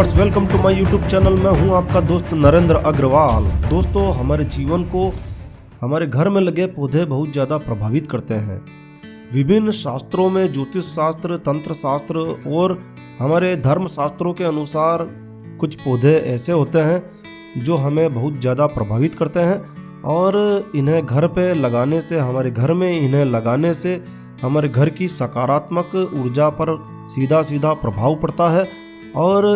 Viewers, welcome to my YouTube channel. मैं हूं आपका दोस्त नरेंद्र अग्रवाल। दोस्तों, हमारे जीवन को हमारे घर में लगे पौधे बहुत ज़्यादा प्रभावित करते हैं। विभिन्न शास्त्रों में ज्योतिष शास्त्र, तंत्र शास्त्र और हमारे धर्म शास्त्रों के अनुसार कुछ पौधे ऐसे होते हैं जो हमें बहुत ज़्यादा प्रभावित करते हैं और इन्हें घर पे लगाने से, हमारे घर में इन्हें लगाने से हमारे घर की सकारात्मक ऊर्जा पर सीधा सीधा प्रभाव पड़ता है और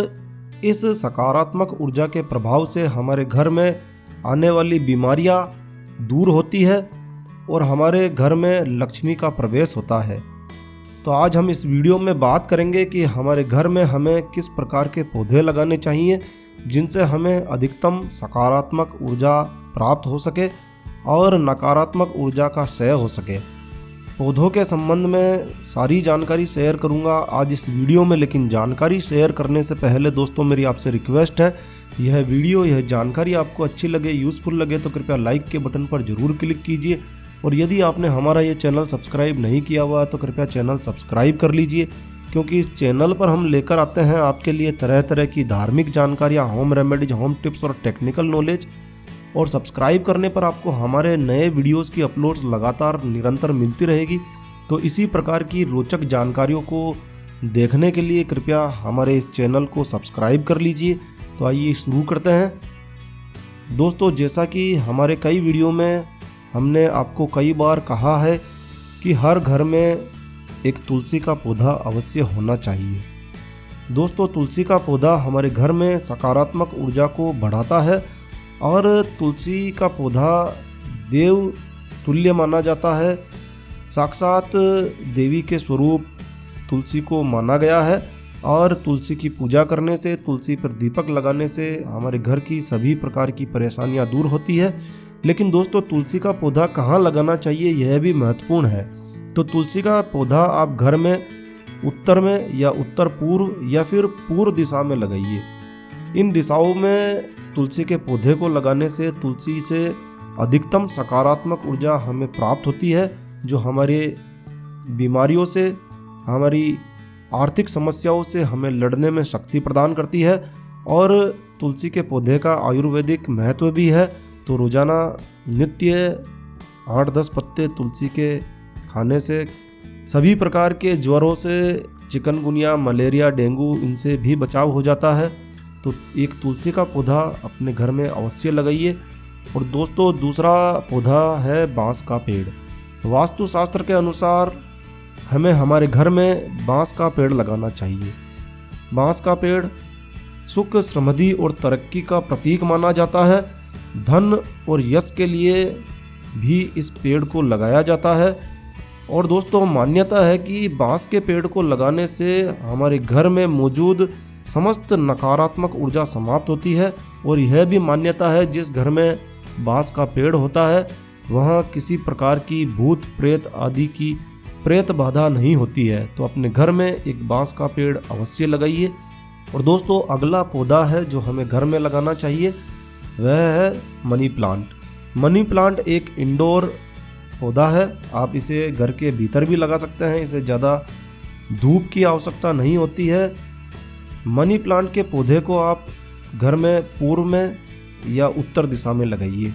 इस सकारात्मक ऊर्जा के प्रभाव से हमारे घर में आने वाली बीमारियां दूर होती है और हमारे घर में लक्ष्मी का प्रवेश होता है। तो आज हम इस वीडियो में बात करेंगे कि हमारे घर में हमें किस प्रकार के पौधे लगाने चाहिए जिनसे हमें अधिकतम सकारात्मक ऊर्जा प्राप्त हो सके और नकारात्मक ऊर्जा का क्षय हो सके। पौधों के संबंध में सारी जानकारी शेयर करूंगा आज इस वीडियो में, लेकिन जानकारी शेयर करने से पहले दोस्तों मेरी आपसे रिक्वेस्ट है, यह वीडियो, यह जानकारी आपको अच्छी लगे, यूज़फुल लगे तो कृपया लाइक के बटन पर ज़रूर क्लिक कीजिए और यदि आपने हमारा ये चैनल सब्सक्राइब नहीं किया हुआ तो कृपया चैनल सब्सक्राइब कर लीजिए, क्योंकि इस चैनल पर हम लेकर आते हैं आपके लिए तरह तरह की धार्मिक जानकारियाँ, होम रेमेडीज, होम टिप्स और टेक्निकल नॉलेज। और सब्सक्राइब करने पर आपको हमारे नए वीडियोस की अपलोड्स लगातार निरंतर मिलती रहेगी। तो इसी प्रकार की रोचक जानकारियों को देखने के लिए कृपया हमारे इस चैनल को सब्सक्राइब कर लीजिए। तो आइए शुरू करते हैं। दोस्तों, जैसा कि हमारे कई वीडियो में हमने आपको कई बार कहा है कि हर घर में एक तुलसी का पौधा अवश्य होना चाहिए। दोस्तों, तुलसी का पौधा हमारे घर में सकारात्मक ऊर्जा को बढ़ाता है और तुलसी का पौधा देव तुल्य माना जाता है। साक्षात देवी के स्वरूप तुलसी को माना गया है और तुलसी की पूजा करने से, तुलसी पर दीपक लगाने से हमारे घर की सभी प्रकार की परेशानियां दूर होती है। लेकिन दोस्तों, तुलसी का पौधा कहाँ लगाना चाहिए यह भी महत्वपूर्ण है। तो तुलसी का पौधा आप घर में उत्तर में या उत्तर पूर्व या फिर पूर्व दिशा में लगाइए। इन दिशाओं में तुलसी के पौधे को लगाने से तुलसी से अधिकतम सकारात्मक ऊर्जा हमें प्राप्त होती है, जो हमारे बीमारियों से, हमारी आर्थिक समस्याओं से हमें लड़ने में शक्ति प्रदान करती है। और तुलसी के पौधे का आयुर्वेदिक महत्व भी है। तो रोज़ाना नित्य 8-10 पत्ते तुलसी के खाने से सभी प्रकार के ज्वरों से, चिकनगुनिया, मलेरिया, डेंगू, इनसे भी बचाव हो जाता है। तो एक तुलसी का पौधा अपने घर में अवश्य लगाइए। और दोस्तों, दूसरा पौधा है बांस का पेड़। वास्तुशास्त्र के अनुसार हमें हमारे घर में बांस का पेड़ लगाना चाहिए। बांस का पेड़ सुख, समृद्धि और तरक्की का प्रतीक माना जाता है। धन और यश के लिए भी इस पेड़ को लगाया जाता है। और दोस्तों, मान्यता है कि बांस के पेड़ को लगाने से हमारे घर में मौजूद समस्त नकारात्मक ऊर्जा समाप्त होती है। और यह भी मान्यता है जिस घर में बांस का पेड़ होता है वहाँ किसी प्रकार की भूत प्रेत आदि की प्रेत बाधा नहीं होती है। तो अपने घर में एक बांस का पेड़ अवश्य लगाइए। और दोस्तों, अगला पौधा है जो हमें घर में लगाना चाहिए, वह है मनी प्लांट। मनी प्लांट एक इंडोर पौधा है। आप इसे घर के भीतर भी लगा सकते हैं। इसे ज़्यादा धूप की आवश्यकता नहीं होती है। मनी प्लांट के पौधे को आप घर में पूर्व में या उत्तर दिशा में लगाइए।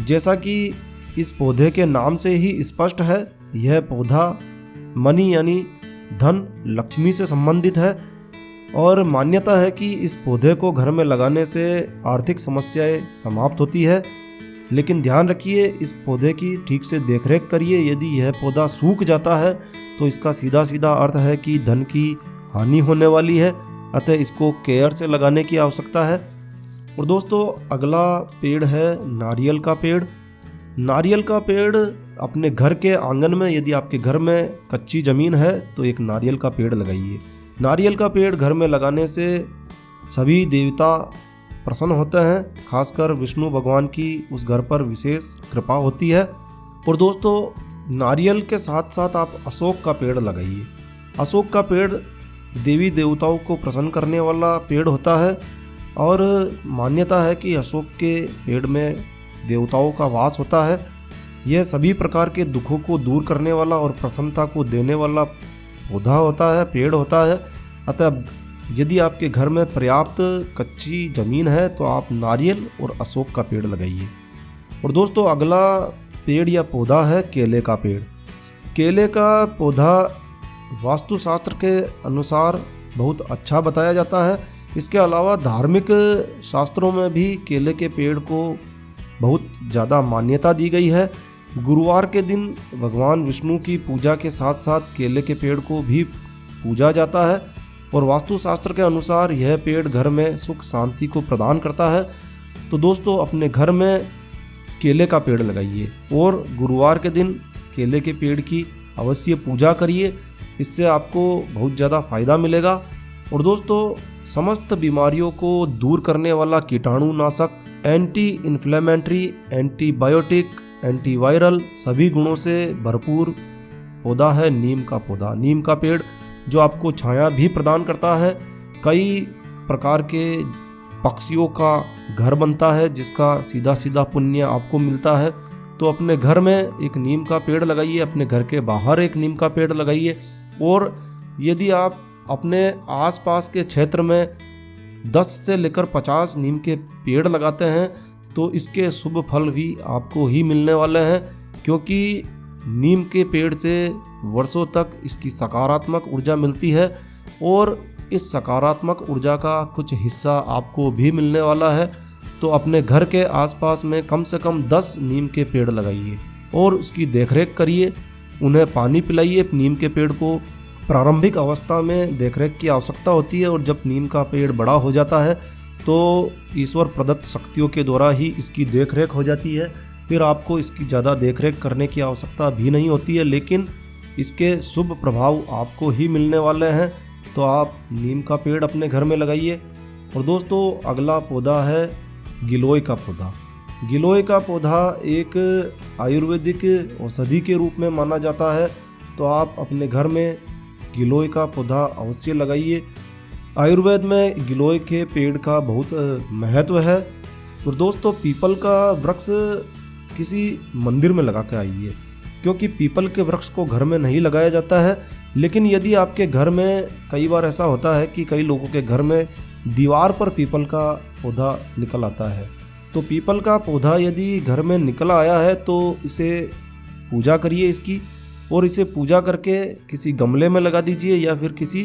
जैसा कि इस पौधे के नाम से ही स्पष्ट है, यह पौधा मनी यानी धन, लक्ष्मी से संबंधित है। और मान्यता है कि इस पौधे को घर में लगाने से आर्थिक समस्याएं समाप्त होती है। लेकिन ध्यान रखिए, इस पौधे की ठीक से देखरेख करिए। यदि यह पौधा सूख जाता है तो इसका सीधा सीधा अर्थ है कि धन की हानि होने वाली है, अतः इसको केयर से लगाने की आवश्यकता है। और दोस्तों, अगला पेड़ है नारियल का पेड़। नारियल का पेड़ अपने घर के आंगन में, यदि आपके घर में कच्ची ज़मीन है तो एक नारियल का पेड़ लगाइए। नारियल का पेड़ घर में लगाने से सभी देवता प्रसन्न होते हैं, खासकर विष्णु भगवान की उस घर पर विशेष कृपा होती है। और दोस्तों, नारियल के साथ साथ आप अशोक का पेड़ लगाइए। अशोक का पेड़ देवी देवताओं को प्रसन्न करने वाला पेड़ होता है और मान्यता है कि अशोक के पेड़ में देवताओं का वास होता है। यह सभी प्रकार के दुखों को दूर करने वाला और प्रसन्नता को देने वाला पौधा होता है, पेड़ होता है। अतः यदि आपके घर में पर्याप्त कच्ची ज़मीन है तो आप नारियल और अशोक का पेड़ लगाइए। और दोस्तों अगला पेड़ या पौधा है केले का पेड़। केले का पौधा वास्तुशास्त्र के अनुसार बहुत अच्छा बताया जाता है। इसके अलावा धार्मिक शास्त्रों में भी केले के पेड़ को बहुत ज़्यादा मान्यता दी गई है। गुरुवार के दिन भगवान विष्णु की पूजा के साथ साथ केले के पेड़ को भी पूजा जाता है और वास्तुशास्त्र के अनुसार यह पेड़ घर में सुख शांति को प्रदान करता है। तो दोस्तों अपने घर में केले का पेड़ लगाइए और गुरुवार के दिन केले के पेड़ की अवश्य पूजा करिए। इससे आपको बहुत ज़्यादा फ़ायदा मिलेगा। और दोस्तों समस्त बीमारियों को दूर करने वाला कीटाणुनाशक, एंटी इन्फ्लेमेटरी, एंटीबायोटिक, एंटीवायरल सभी गुणों से भरपूर पौधा है नीम का पौधा। नीम का पेड़ जो आपको छाया भी प्रदान करता है। कई प्रकार के पक्षियों का घर बनता है जिसका सीधा सीधा पुण्य आपको मिलता है। तो अपने घर में एक नीम का पेड़ लगाइए, अपने घर के बाहर एक नीम का पेड़ लगाइए। और यदि आप अपने आसपास के क्षेत्र में 10 से लेकर 50 नीम के पेड़ लगाते हैं तो इसके शुभ फल भी आपको ही मिलने वाले हैं, क्योंकि नीम के पेड़ से वर्षों तक इसकी सकारात्मक ऊर्जा मिलती है और इस सकारात्मक ऊर्जा का कुछ हिस्सा आपको भी मिलने वाला है। तो अपने घर के आसपास में कम से कम 10 नीम के पेड़ लगाइए और उसकी देखरेख करिए, उन्हें पानी पिलाइए। नीम के पेड़ को प्रारंभिक अवस्था में देखरेख की आवश्यकता होती है और जब नीम का पेड़ बड़ा हो जाता है तो ईश्वर प्रदत्त शक्तियों के द्वारा ही इसकी देखरेख हो जाती है। फिर आपको इसकी ज़्यादा देखरेख करने की आवश्यकता भी नहीं होती है, लेकिन इसके शुभ प्रभाव आपको ही मिलने वाले हैं। तो आप नीम का पेड़ अपने घर में लगाइए। और दोस्तों अगला पौधा है गिलोय का पौधा। गिलोय का पौधा एक आयुर्वेदिक औषधि के रूप में माना जाता है। तो आप अपने घर में गिलोय का पौधा अवश्य लगाइए। आयुर्वेद में गिलोय के पेड़ का बहुत महत्व है। और दोस्तों पीपल का वृक्ष किसी मंदिर में लगा के आइए, क्योंकि पीपल के वृक्ष को घर में नहीं लगाया जाता है। लेकिन यदि आपके घर में, कई बार ऐसा होता है कि कई लोगों के घर में दीवार पर पीपल का पौधा निकल आता है, तो पीपल का पौधा यदि घर में निकल आया है तो इसे पूजा करिए इसकी, और इसे पूजा करके किसी गमले में लगा दीजिए या फिर किसी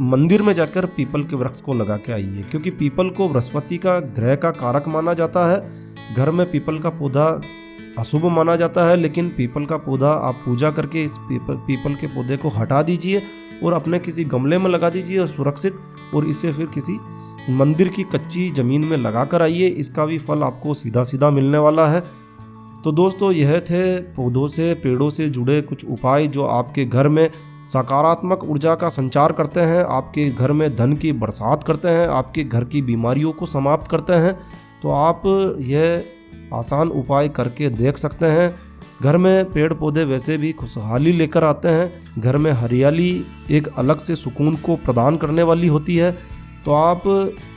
मंदिर में जाकर पीपल के वृक्ष को लगा के आइए, क्योंकि पीपल को बृहस्पति का ग्रह का कारक माना जाता है। घर में पीपल का पौधा अशुभ माना जाता है, लेकिन पीपल का पौधा आप पूजा करके इस पीपल के पौधे को हटा दीजिए और अपने किसी गमले में लगा दीजिए और सुरक्षित, और इसे फिर किसी मंदिर की कच्ची ज़मीन में लगा कर आइए। इसका भी फल आपको सीधा सीधा मिलने वाला है। तो दोस्तों यह थे पौधों से, पेड़ों से जुड़े कुछ उपाय जो आपके घर में सकारात्मक ऊर्जा का संचार करते हैं, आपके घर में धन की बरसात करते हैं, आपके घर की बीमारियों को समाप्त करते हैं। तो आप यह आसान उपाय करके देख सकते हैं। घर में पेड़ पौधे वैसे भी खुशहाली लेकर आते हैं। घर में हरियाली एक अलग से सुकून को प्रदान करने वाली होती है। तो आप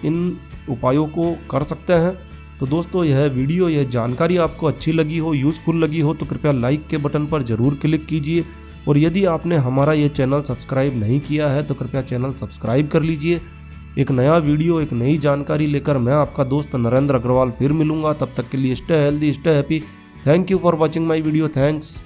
इन उपायों को कर सकते हैं। तो दोस्तों यह वीडियो, यह जानकारी आपको अच्छी लगी हो, यूज़फुल लगी हो तो कृपया लाइक के बटन पर ज़रूर क्लिक कीजिए। और यदि आपने हमारा ये चैनल सब्सक्राइब नहीं किया है तो कृपया चैनल सब्सक्राइब कर लीजिए। एक नया वीडियो, एक नई जानकारी लेकर मैं आपका दोस्त नरेंद्र अग्रवाल फिर मिलूंगा। तब तक के लिए stay healthy, stay happy. Thank you for watching my video. Thanks.